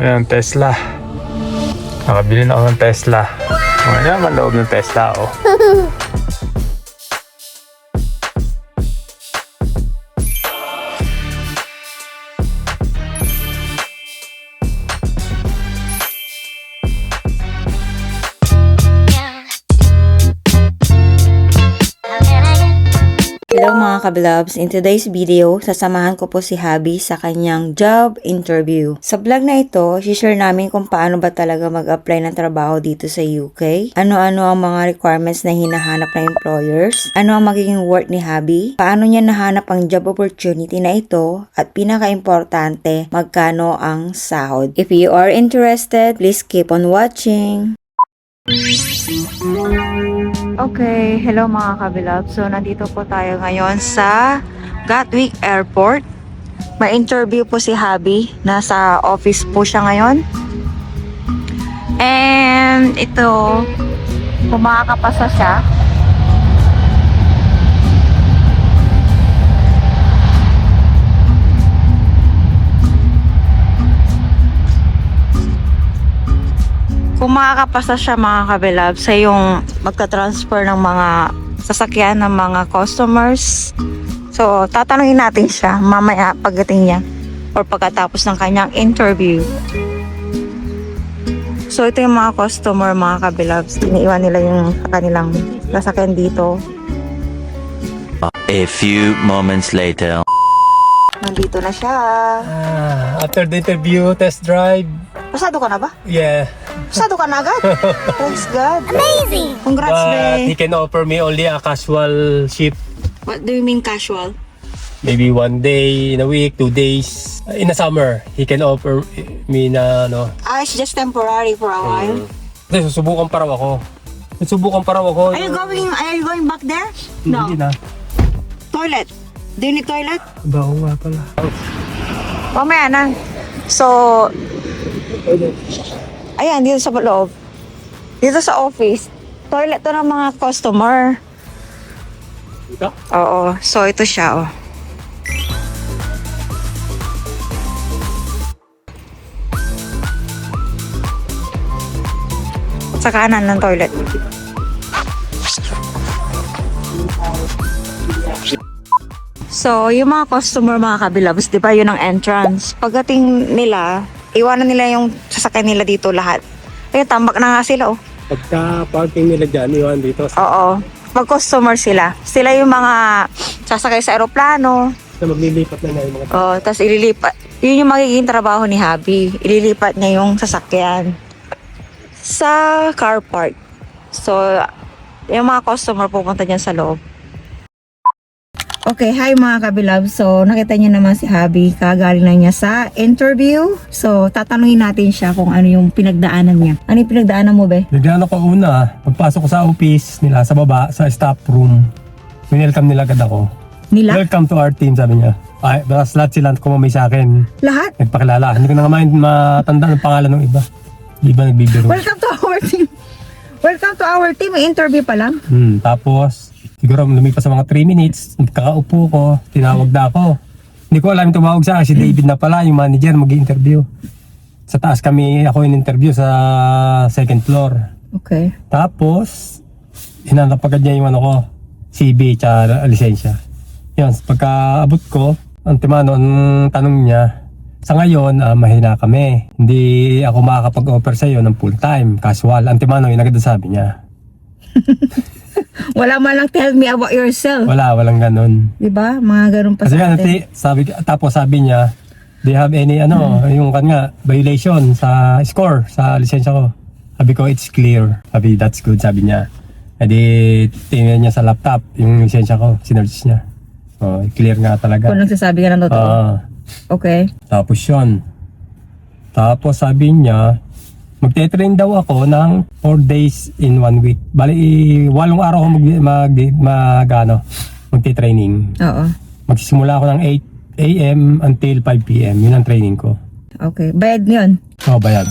Ayan, Tesla. Nakabili na ako ng Tesla. Ayan naman loob ng Tesla, oh. Hello mga kablabs, in today's video, sasamahan ko po si Habi sa kanyang job interview. Sa vlog na ito, share namin kung paano ba talaga mag-apply ng trabaho dito sa UK, ano-ano ang mga requirements na hinahanap ng employers, ano ang magiging work ni Habi, paano niya nahanap ang job opportunity na ito, at pinaka-importante, magkano ang sahod. If you are interested, please keep on watching. Okay, hello mga kabilab. So, nandito po tayo ngayon sa Gatwick Airport. May interview po si Habi. Nasa office po siya ngayon. And ito, kung makakapasa siya, kung makakapasa siya mga kabilab sa yung magka-transfer ng mga sasakyan ng mga customers. So, tatanungin natin siya mamaya pagdating niya or pagkatapos ng kanyang interview. So, ito yung mga customer mga kabilabs. Iniiwan nila yung kanilang sasakyan dito. A few moments later. Nandito na siya. After the interview, test drive. Pasado ka na ba? Yeah. Pasado ka na agad? Thanks God. Amazing! Congrats, But he Be. can offer me only a casual shift. What do you mean casual? Maybe 1 day in a week, 2 days. In the summer, he can offer me na ano. It's just temporary for a while. Kasi susubukan pa raw ako. Susubukan pa raw ako. Are you going back there? No. Hindi na. Toilet. Do you need toilet? Bago nga pala. Mamaya na. So, ayan, dito sa loob. Dito sa office. Toilet to ng mga customer. Ito? Oo. So, ito siya, oh. Sa kanan ng toilet. So, yung mga customer, mga kabilabs, di ba, yun ang entrance. Pagdating nila, iwanan nila yung sasakyan nila dito lahat. Ayun, tambak na nga sila, oh. Pagka parking nila dyan, iwan dito. Oo. Pag customer sila. Sila yung mga sasakay sa aeroplano. Na maglilipat na yung mga Oh, tapos ililipat. Yun yung magiging trabaho ni Habi. Ililipat niya yung sasakyan sa car park. So, yung mga customer pupunta dyan sa loob. Okay, hi mga kabilab. So, nakita niyo naman si Habi. Kagaling na niya sa interview. So, tatanungin natin siya kung ano yung pinagdaanan niya. Ano yung pinagdaanan mo, be? Nagano ko una, pagpasok ko sa office nila sa baba, sa staff room, welcome nila agad ako. Nila? Welcome to our team, sabi niya. Ay, basta lahat sila kumamay sa akin. Lahat? Nagpakilala. Hindi ko na nga matanda ng pangalan ng iba. Iba nagbibiro. Welcome to our team. Welcome to our team. May interview pa lang. Tapos, siguro lumipas sa mga 3 minutes, kakaupo ko, tinawag na ako. Hindi ko alam yung tumawag sa akin, si David na pala, yung manager, mag-interview. Sa taas kami, ako yung interview sa second floor. Okay. Tapos, hinanap agad niya yung ano ko, CB tsaka lisensya. Yun, pagka-abot ko, ang tanong niya, sa ngayon, mahina kami. Hindi ako makakapag-offer sa iyo ng full-time, casual. Antimano, yun agad sabi niya. Wala man lang tell me about yourself. Walang ganun. Diba? Mga ganun pa Kasi sa nga, atin. tapos sabi niya, do you have any yung kanya, violation sa score, sa lisensya ko? Sabi ko, it's clear. Sabi, that's good, sabi niya. Edi, tingnan niya sa laptop, yung lisensya ko, sinerge niya. Oh, clear nga talaga. Kung nagsasabi ka ng totoo. Okay. Tapos yun. Tapos sabi niya, magte-train daw ako ng 4 days in 1 week. Bali, 8 araw ako magte-training. Oo. Magsisimula ako ng 8 a.m. until 5 p.m. Yun ang training ko. Okay. Bayad yun. Oo, bayad.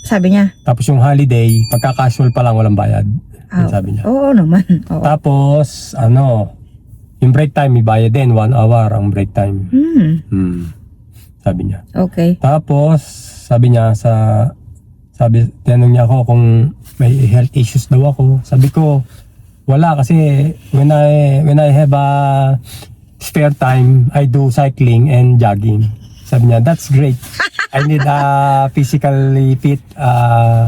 Sabi niya. Tapos yung holiday, pagka-casual pa lang walang bayad. Yun sabi niya. Oo naman. Oo. Tapos, yung break time, may bayad din. 1 hour ang break time. Sabi niya. Okay. Tapos, sabi niya tinanong niya ako kung may health issues daw ako. Sabi ko, wala kasi when I have a spare time, I do cycling and jogging. Sabi niya, that's great. I need a physically fit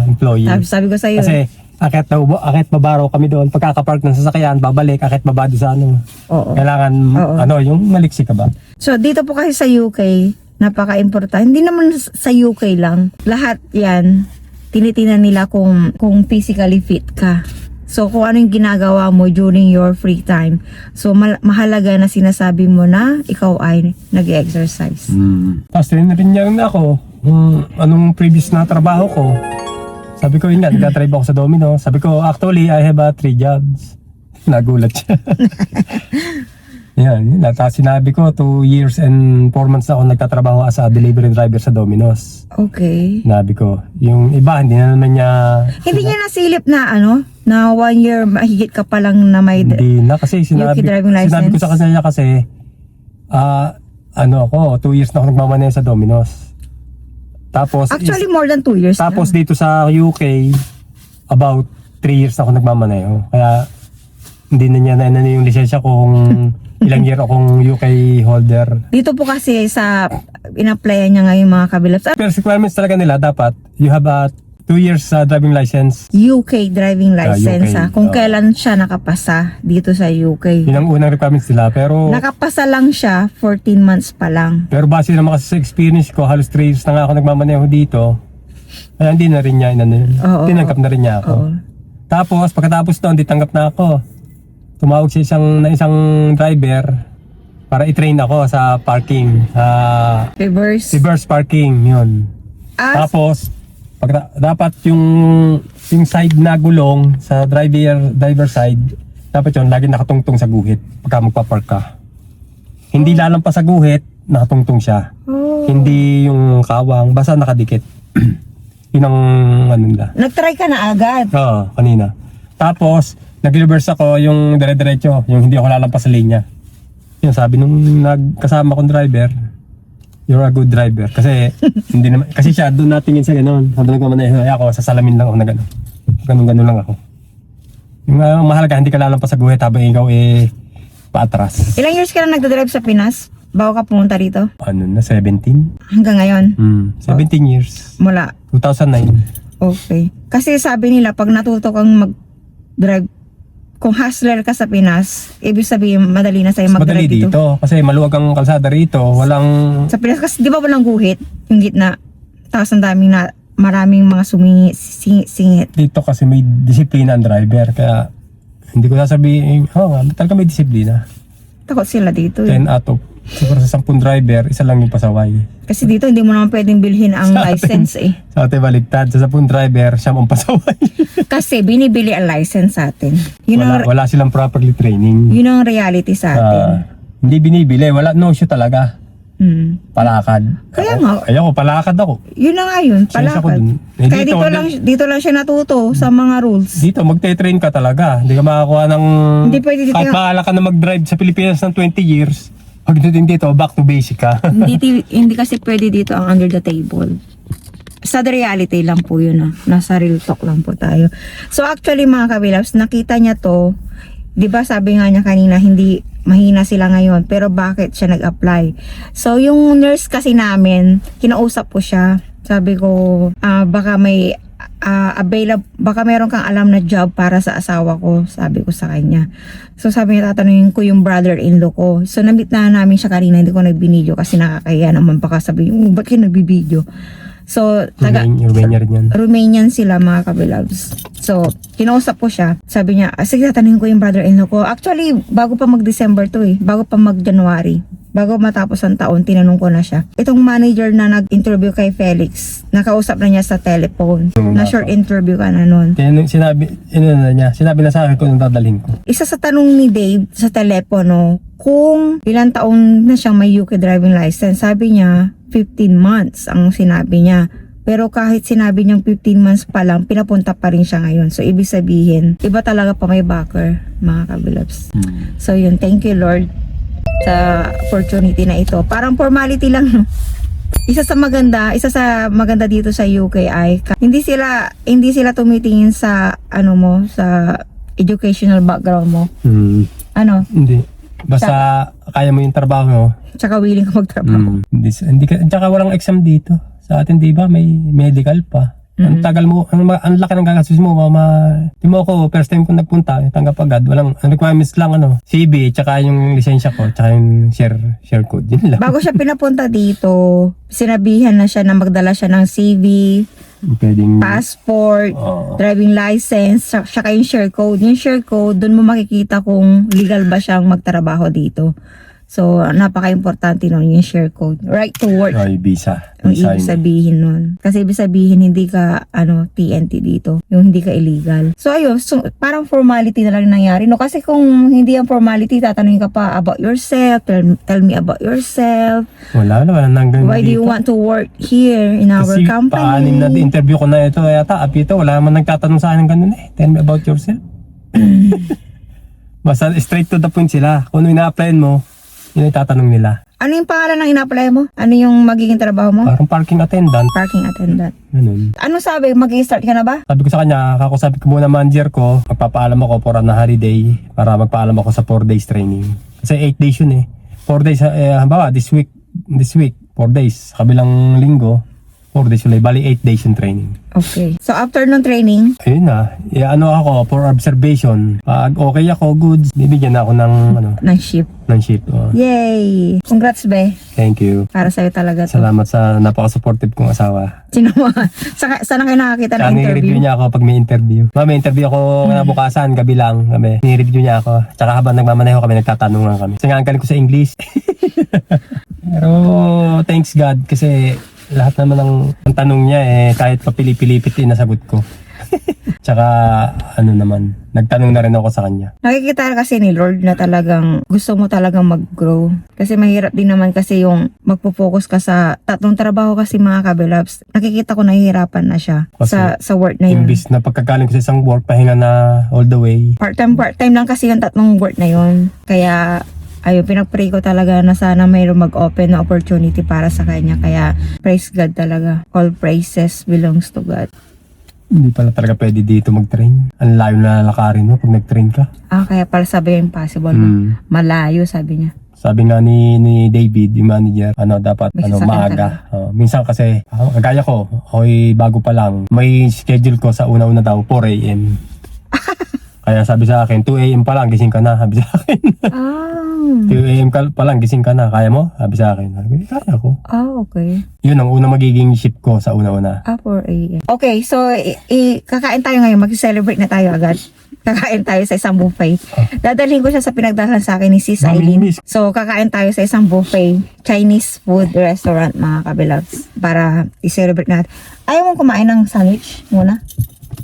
employee. Sabi ko sa'yo. Kasi akit baba raw kami doon. Pagkakapark ng sasakyan, babalik, akit baba doon sa ano. Oo. Kailangan, Oo. yung maliksi ka ba? So, dito po kasi sa UK, napaka-importante. Hindi naman sa UK lang. Lahat yan, tinitingnan nila kung physically fit ka. So, kung ano yung ginagawa mo during your free time. So, mahalaga na sinasabi mo na ikaw ay nag-exercise. Tapos rin niya rin ako anong previous na trabaho ko. Sabi ko, yun nga, nagtatribe ako sa Domino. Sabi ko, actually, I have 3 jobs. Nagulat siya. Yan. Tapos sinabi ko, 2 years and 4 months na ako nagtatrabaho as a delivery driver sa Domino's. Okay. Sinabi ko, yung iba, hindi na naman niya... Hindi niya nasilip na na 1 year mahigit ka pa lang na may... Hindi na kasi UK driving sinabi ko license? sa kanya kasi, 2 years na ako nagmamaneho sa Domino's. Tapos, Actually, more than 2 years tapos na. dito sa UK, about 3 years na ako nagmamaneho. Kaya hindi na niya na yung lisensya ko kung ilang year akong UK holder. Dito po kasi sa in-applyan niya ngayon mga kabilabs. First requirements talaga nila, dapat you have a 2 years driving license. UK driving license UK, kung kailan siya nakapasa dito sa UK. Yun ang unang requirements nila. Pero Nakapasa lang siya 14 months pa lang. base naman kasi sa experience ko, halos 3 years na nga ako nagmamaneho dito. Kaya hindi na rin niya Oo, tinanggap na rin niya ako. Oo. Tapos pagkatapos noon, ditanggap na ako. Tumawag siya isang driver para i-train ako sa parking, reverse parking, yun. Tapos dapat yung side na gulong sa driver side, dapat yun lagi nakatungtong sa guhit pagka magpa-park ka. Hindi lalampas sa guhit, nakatungtong siya. Hindi yung kawang, basta nakadikit. Yun ang nila. Nag-try ka na agad. Oo, kanina. Tapos nag-reverse ako yung dire-diretso, yung hindi ako lalampas sa linya. Yun sabi nung nagkasama kong driver, you're a good driver. Kasi hindi naman, kasi siya doon natingin sa gano'n. Habang nagmamaneho ako, sa salamin lang ako na gano'n. Ganun lang ako. Yung mahalaga, hindi ka lalampas sa guhit habang ikaw paatras. Ilang years ka na nagdadrive sa Pinas bago ka pumunta rito? 17? Hanggang ngayon? 17 years. Mula? 2009. Okay. Kasi sabi nila, pag natuto kang mag-drive, kung hustler ka sa Pinas, ibig sabihin madali na sa'yo Mas mag-drive madali dito. dito. Kasi maluwag ang kalsada rito. Walang... Sa Pinas kasi di ba walang guhit? Yung gitna. Tapos ang maraming mga singit. Dito kasi may disiplina ang driver. Kaya hindi ko sasabihin, talaga may disiplina. Takot sila dito. 10 out of siguro sa 10 driver, isa lang yung pasaway. Kasi dito hindi mo naman pwedeng bilhin ang license eh. Sa atin baligtad, sa 10 driver, siya ang pasaway. Kasi binibili ang license sa atin. Wala silang properly training. Yun ang reality sa atin. Hindi binibili, no show talaga. Palakad. Kaya nga. Ayoko, palakad ako. Yun na nga yun, Sensya ko palakad. dun. Kaya dito lang siya natuto sa mga rules. Dito, magte-train ka talaga. Hindi ka makakuha ng... Hindi pwede dito kahit maala ka na mag-drive sa Pilipinas ng 20 years, pagdating dito, back to basic ka. hindi kasi pwede dito ang under the table. Sa the reality lang po yun. Nasa real talk lang po tayo. So actually mga kabilabs, nakita niya to, di ba sabi nga niya kanina, hindi mahina sila ngayon, pero bakit siya nag-apply? So yung nurse kasi namin, kinausap ko siya. Sabi ko, baka may baka meron kang alam na job para sa asawa ko, sabi ko sa kanya. So sabi niya, tatanungin ko yung brother-in-law ko. So nabit na namin siya kanina, hindi ko nagbinidyo kasi nakakahiya naman, baka sabihin, ba't kayo nagbibidyo? So, Romania rin yan. Romanian sila mga kabilabs. So, kinausap ko siya. Sabi niya, sige, tatanungin ko yung brother-in-law ko. Actually, bago pa mag-December to bago pa mag-January. Bago matapos ang taon, tinanong ko na siya. Itong manager na nag-interview kay Felix, nakausap na niya sa telephone. Na short interview ka na nun. Kaya sinabi na sa akin kung anong dadalhin ko. Isa sa tanong ni Dave sa telepono, kung ilang taon na siyang may UK driving license, sabi niya, 15 months ang sinabi niya. Pero kahit sinabi niyang 15 months pa lang, pinapunta pa rin siya ngayon. So, ibig sabihin, iba talaga pa may backer, mga kabilabs. So, yun. Thank you, Lord, sa opportunity na ito. Parang formality lang, no? Isa sa maganda dito sa UK ay hindi sila tumitingin sa sa educational background mo. Hindi. Basta kaya mo yung trabaho mo. Tsaka willing ka magtrabaho. Hindi ka, tsaka walang exam dito. Sa atin, di ba, may medical pa. Ang tagal mo, ang laki ng gagastos mo, di mo ako, first time kong nagpunta, tanggap agad, walang, ang requirements lang, CV, tsaka yung lisensya ko, tsaka yung share code, yun lang. Bago siya pinapunta dito, sinabihan na siya na magdala siya ng CV, Pwedeng, passport, driving license, tsaka yung share code. Yung share code, dun mo makikita kung legal ba siyang magtrabaho dito. So, napaka-importante nun yung share code. Right to work. ay, visa. Ang Visa ibig yun. sabihin nun. Kasi ibig sabihin, hindi ka, TNT dito. Yung hindi ka illegal. So, ayun. So, parang formality na lang nangyari. No? Kasi kung hindi ang formality, tatanungin ka pa about yourself. Tell me about yourself. Wala hanggang Why do you want to work here in our Kasi company? paanim na interview ko na ito, yata, apito, wala man nagtatanong sa akin ng ganun eh. Tell me about yourself. Basta straight to the point sila. Kung ano ina-applyan mo, yun ang tatanong nila. Ano yung pangalan ng ina-apply mo? Ano yung magiging trabaho mo? Parang parking attendant. Parking attendant. Ganun. Ano sabi? Mag-i-start ka na ba? Sabi ko sa kanya, kakausapin ko muna manager ko, magpapaalam ako for an holiday para magpaalam ako sa 4 days training. Kasi 8 days yun eh. 4 days, halimbawa, this week, 4 days. Kabilang linggo, 4 days ulit. Bali, 8 days yung training. Okay. So, after nung training, Ayun na, ako for observation. Pag okay ako, goods, bibigyan na ako ng, ng ship. ng ship. Yay! Congrats, be. Thank you. Para sa'yo talaga to. Salamat sa napaka-supportive kong asawa. Sino mo? Saan kayo nakakita Saka ng nire-review interview? niya ako pag may interview. May interview ako nabukasan, gabi lang kami. Nire-review niya ako. Tsaka habang nagmamaneho kami, nagtatanungan kami. Kasi nga ang galing ko sa English. Pero thanks God kasi lahat naman ng tanong niya kahit papili-pilipit nasagot ko. Tsaka nagtanong na rin ako sa kanya. Nakikita kasi ni Lord na talagang gusto mo talagang mag-grow. Kasi mahirap din naman kasi yung magpo-focus ka sa tatlong trabaho kasi mga kabilabs. Nakikita ko nahihirapan na siya Kasi sa work na yun. Imbis na pagkagaling ko sa isang work, pahinga na all the way. Part-time lang kasi yung tatlong work na yun. Kaya ayun, pinag-pray ko talaga na sana mayroong mag-open na opportunity para sa kanya. Kaya praise God talaga. All praises belongs to God. Hindi pala talaga pwede dito mag-train. Ang layo na lalakarin mo pag nag-train ka. Kaya pala sabi yung impossible. Malayo, sabi niya. Sabi nga ni David, yung manager, dapat May sasakyan maaga. Minsan kasi, kagaya ko, ako'y bago pa lang. May schedule ko sa una-una daw, 4 a.m. Kaya sabi sa akin, 2 a.m. pa lang, gising ka na. Sabi sa akin. 2 a.m. pa lang, gising ka na. Kaya mo? Sabi sa akin. Kaya ko. Okay. Yun ang unang magiging shift ko sa una-una. 4 a.m. Okay, so kakain tayo ngayon. Mag-celebrate na tayo agad. Kakain tayo sa isang buffet. Dadalhin ko siya sa pinagdalhan sa akin ni Sis Eileen. So, kakain tayo sa isang buffet. Chinese food restaurant, mga kabilags. Para i-celebrate natin. Ayaw mong kumain ng sandwich muna?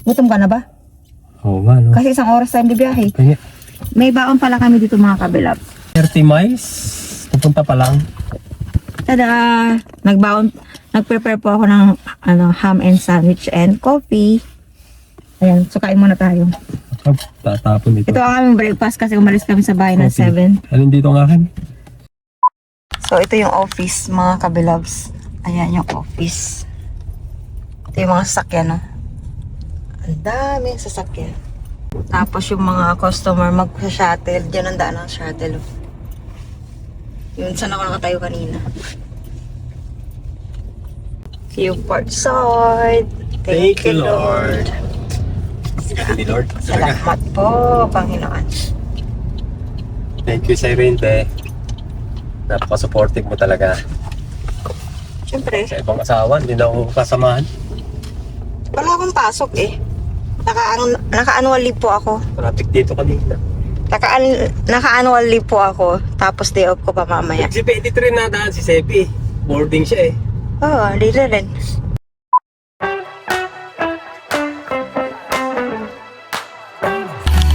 Gutom ka na ba? Oo nga, no? Kasi isang oras tayo bibiyahe. Kaya, May baon pala kami dito, mga kabilags. 30 miles, pupunta pa lang. Tada! Nag-prepare po ako ng ham and sandwich and coffee. Ayan, so kain muna tayo. Tatapon dito. Ito ang aming breakfast kasi umalis kami sa bahay ng 7. Alin dito ang akin? So, ito yung office, mga kabilabs. Ayan yung office. Ito yung mga sasakyan, no? Ang daming sasakyan. Tapos yung mga customer mag-shuttle. Diyan ang daan ng shuttle. Oh. Yun, saan ako nakatayo kanina. Yung port side. Thank you, Lord. Thank you, Lord. Salamat po, Panginoon. Thank you, Siren, te. Napaka-supportive mo talaga. Siyempre, Sa ibang asawa, hindi na ako kasamahan. wala akong pasok eh. Naka-annual leave po ako. Traffic dito kanina. Naka-annual leave po ako. Tapos day off ko pa mamaya. Si 23 na daan si Sepi. Boarding siya eh. Oo, dito rin.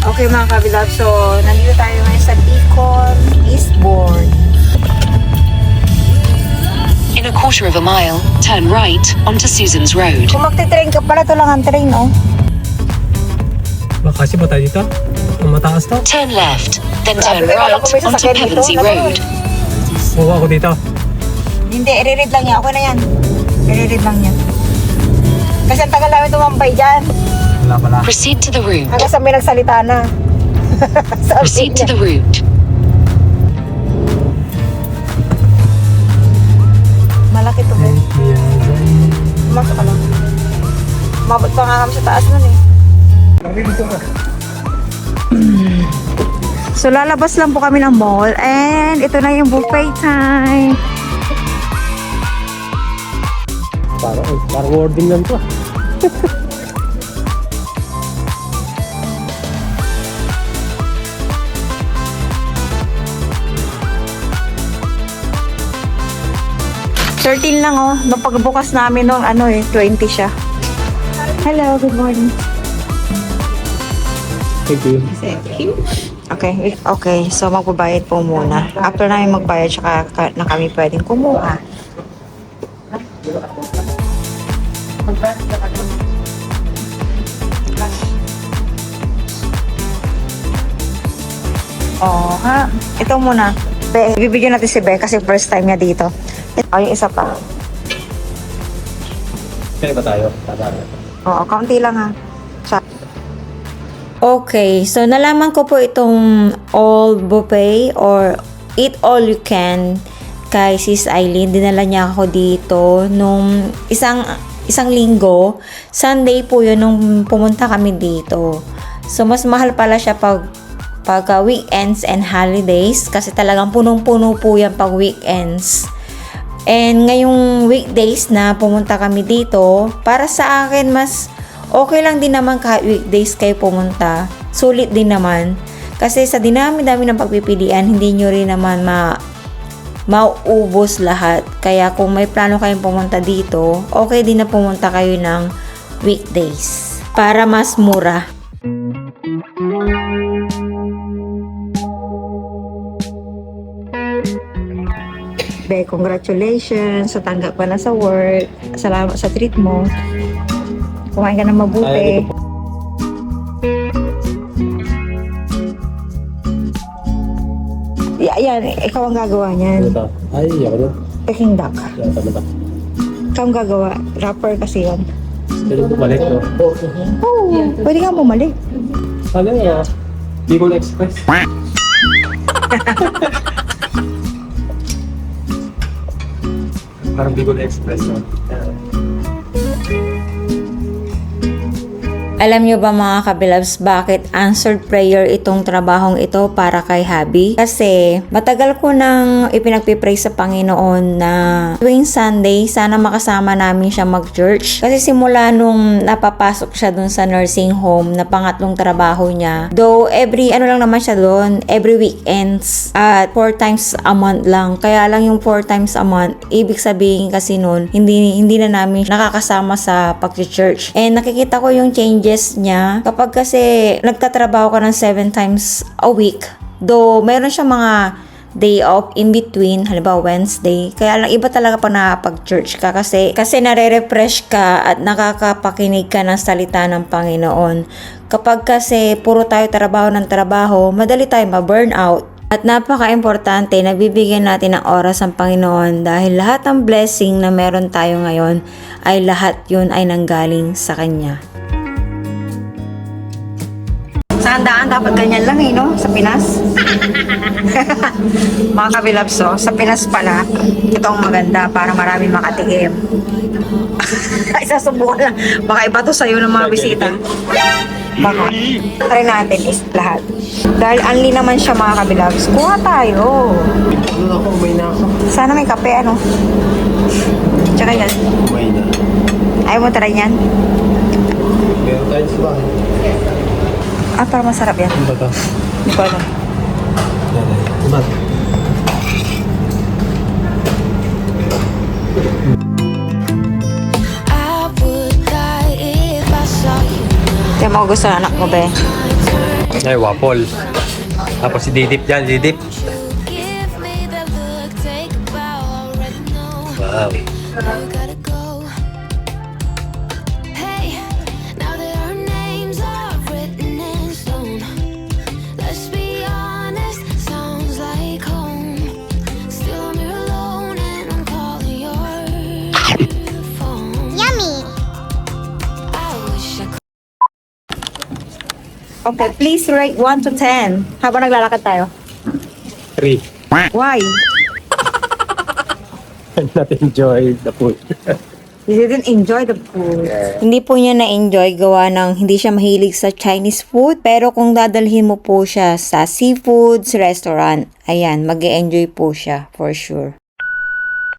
Okay mga kabilab, so nandito tayo ngayon sa Beacon, Eastbourne. In a quarter of a mile, turn right onto Susan's Road. Kung magte-train ka pala, ito lang ang train, oh. Kasi ba tayo dito? Ang mataas to? Turn left, then turn Grabe, right wala ko may onto sasakyan dito. Pevensey Ano? Road. Oo, ako dito. Hindi, i-read lang niya. Okay na yan. I-read lang niya. Kasi ang tagal namin tumambay dyan. Wala pala. Proceed to the room. Hanggang sa may nagsalita na. Sabi Proceed to niya. the route. Malaki to, Ben. Maka ka lang. Mabot pa nga kami sa taas nun eh. So lalabas lang po kami ng mall and ito na yung buffet time. Parang wording lang to. $13 lang oh. Nung pagbukas namin nung 20 siya. Hello, good morning. Thank you. Okay. So magbabayad po muna. After namin magbayad, tsaka na kami pwedeng kumuha. Oh, ha? Ito muna. Bibigyan natin si Be kasi first time niya dito. Yung isa pa. Kaya ba tayo? Oo, kaunti lang ha. Okay, so nalaman ko po itong all buffet or eat all you can kay Sis Eileen. Dinala niya ako dito nung isang linggo. Sunday po yun nung pumunta kami dito. So mas mahal pala siya pag weekends and holidays kasi talagang punong-puno po yan pag weekends. And ngayong weekdays na pumunta kami dito, para sa akin mas okay lang din naman kahit weekdays kayo pumunta. Sulit din naman. Kasi sa dinami-dami ng pagpipilian, hindi nyo rin naman mauubos lahat. Kaya kung may plano kayong pumunta dito, okay din na pumunta kayo ng weekdays. Para mas mura. Be, congratulations sa tanggap ka na sa work. Salamat sa treat mo. Kumain ka na mabuti. Yan, ikaw ang gagawa niyan. Ay, ako doon. Peking duck. Tama. Ikaw ang gagawa. Wrapper kasi yan. Pwede ko balik, no? Oo, pwede ka bumalik. Ano yun? Bicol Express. Parang Bicol Express, no? Alam nyo ba mga kabilabs bakit answered prayer itong trabahong ito para kay Habi? Kasi matagal ko nang ipinagpipray sa Panginoon na tuwing Sunday sana makasama namin siya mag-church. Kasi simula nung napapasok siya dun sa nursing home na pangatlong trabaho niya, though every lang naman siya dun, every weekends at 4 times a month lang. Kaya lang yung 4 times a month, ibig sabihin kasi nun, hindi na namin nakakasama sa pag-church. And nakikita ko yung changes niya kapag kasi nagtatrabaho ka ng 7 times a week, though meron siya mga day off in between, halimbawa Wednesday, kaya lang iba talaga pag nakapag-church ka kasi nare-refresh ka at nakakapakinig ka ng salita ng Panginoon. Kapag kasi puro tayo trabaho ng trabaho, madali tayo ma-burnout. At napaka-importante na bibigyan natin ng oras ang Panginoon dahil lahat ng blessing na meron tayo ngayon ay lahat yun ay nanggaling sa Kanya. Sa handaan, dapat ganyan lang no? Sa Pinas. Mga kabilabso, sa Pinas pala, ito ang maganda para marami makatikim. Isasubukan lang. Baka iba to sa'yo ng mga bisita. Baka. Try natin is lahat. Dahil unli naman siya mga kabilabs. Kuha tayo. Ano ako, may na ako. Sana may kape, ano? Tsaka yan. May na. Ayaw mo try yan? Meron tayo sa bahay. Parang masarap yan. Ano ba ito? Hindi ko alam. Ano ba? Ito mo gusto ng anak mo, be. Ay, waffle. Tapos si Didip dyan, Didip. Wow. Okay, please rate 1 to 10. Habang naglalakad tayo. 3. Why? Not enjoy the food. You didn't enjoy the food. Hindi po niya na-enjoy gawa ng hindi siya mahilig sa Chinese food. Pero kung dadalhin mo po siya sa seafoods restaurant, ayan, mag-e-enjoy po siya for sure.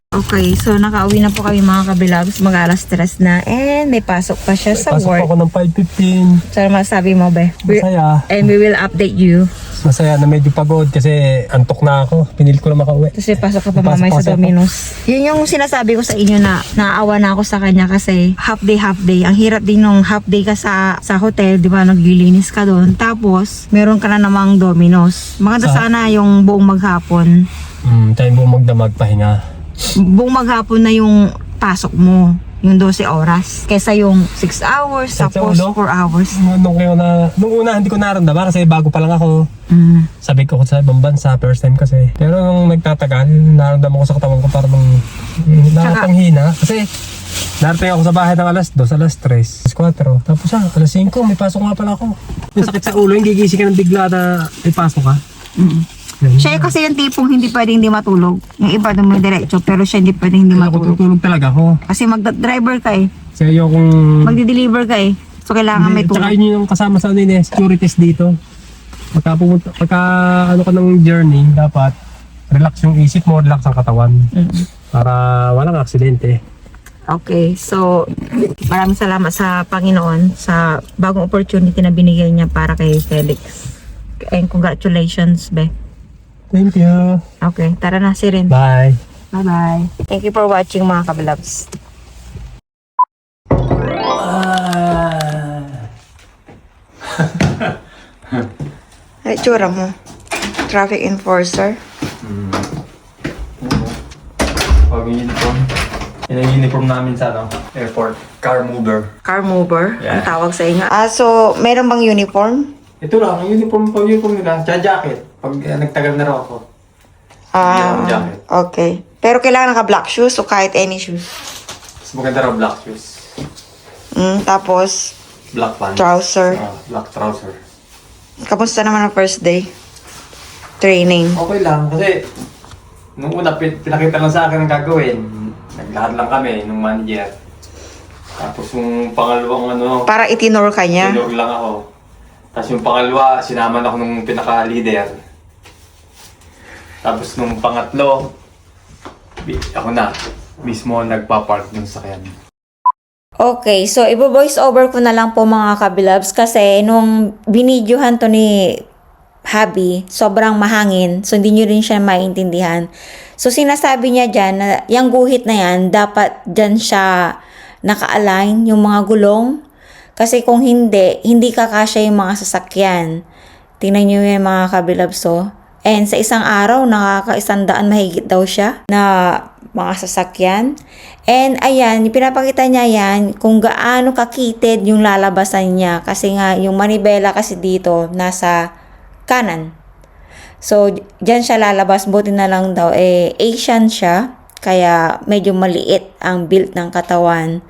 Okay, so nakauwi na po kami mga kabilags. Mag-alas 3 na and may pasok pa siya sa Pasok work. ako ng 5:15. So, masabi mo ba? Masaya. And we will update you. Masaya na medyo pagod kasi antok na ako. Pinili ko na makauwi. Kasi pasok ka pa Pasok mamay kasi sa ako. Domino's. Yun yung sinasabi ko sa inyo na naawa na ako sa kanya kasi half day. Ang hirap din nung half day ka sa hotel, di ba? Naglilinis ka doon. Tapos, meron ka na namang Domino's. Maganda sana yung buong maghapon. Tayo mo magdamag pahinga. Buong maghapon na yung pasok mo. Yung 12 oras. Kesa yung 6 hours, Sa tapos ulo? 4 hours. Nung una hindi ko naramdaman kasi bago pa lang ako. Mm. Sabi ko sa ibang bansa, first time kasi. Pero nung nagtatagal, naramdaman ko sa katawan ko parang nakapanghina. Kasi narating ako sa bahay ng alas 2, alas 3, alas 4. Tapos alas 5, may pasok nga pala ako. Yung sakit sa ulo, yung gigising ka ng bigla na may pasok ka. Siya kasi yung tipong hindi pwedeng hindi matulog. Yung iba doon may diretso, pero siya hindi pwedeng hindi Ako matulog. tutulog talaga ako. Kasi mag-driver ka eh. Kasi ayokong... Magdi-deliver ka eh. So kailangan may Tsaka tulog. yun yung kasama sa securities dito. Pagka ano ka ng journey, dapat relax yung isip mo, relax ang katawan. Para walang aksidente. Okay, so maraming salamat sa Panginoon sa bagong opportunity na binigay niya para kay Felix. And congratulations, be. Thank you. Okay, tara na si Rin. Bye. Bye-bye. Thank you for watching mga kabilabs. Ay, tsura mo. Traffic enforcer. Pag uniform. Yan ang uniform namin sa airport. Car mover. Car mover, Yeah. ang tawag sa inyo. So, meron bang uniform? Ito lang, ang uniform nila. Tsaka jacket. Pag nagtagal na raw ako. Yung jacket. Okay. Pero kailangan naka-black shoes o kahit any shoes? Mas maganda raw black shoes. Tapos, Black pants. trouser. Black trouser. Kamusta naman ang first day? Training. Okay lang, kasi nung una pinakita lang sa akin ang gagawin. Naglahad lang kami nung manager. Tapos yung pangalawang Para itinor ka niya? tinuro lang ako. Tapos yung pangalawa, sinaman ako nung pinaka-leader. Tapos nung pangatlo, ako na mismo nagpa-park ng sakyan. Okay, so ibo-voice over ko na lang po mga kabilabs kasi nung binidyohan to ni Habi, sobrang mahangin, so hindi nyo rin siya maintindihan. So sinasabi niya dyan na yung guhit na yan, dapat dyan siya naka-align yung mga gulong. Kasi kung hindi kakasya yung mga sasakyan. Tingnan nyo yung mga kabilabs oh. And sa isang araw, nakaka-100 mahigit daw siya na mga sasakyan. And ayan, pinapakita niya yan kung gaano kakitid yung lalabasan niya. Kasi nga, yung manibela kasi dito, nasa kanan. So, dyan siya lalabas. Buti na lang daw, Asian siya. Kaya medyo maliit ang build ng katawan.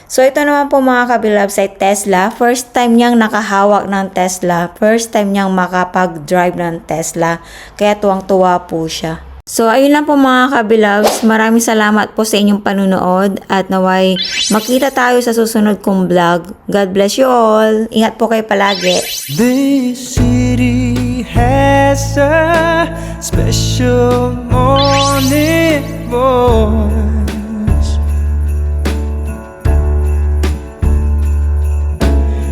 So, ito naman po mga kabilabs ay Tesla. First time niyang nakahawak ng Tesla. First time niyang makapag-drive ng Tesla. Kaya tuwang-tuwa po siya. So, ayun lang po mga kabilabs. Maraming salamat po sa inyong panunood. At naway makita tayo sa susunod kong vlog. God bless you all. Ingat po kayo palagi. This city has a special morning voice.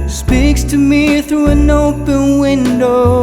Speaks to me through an open window.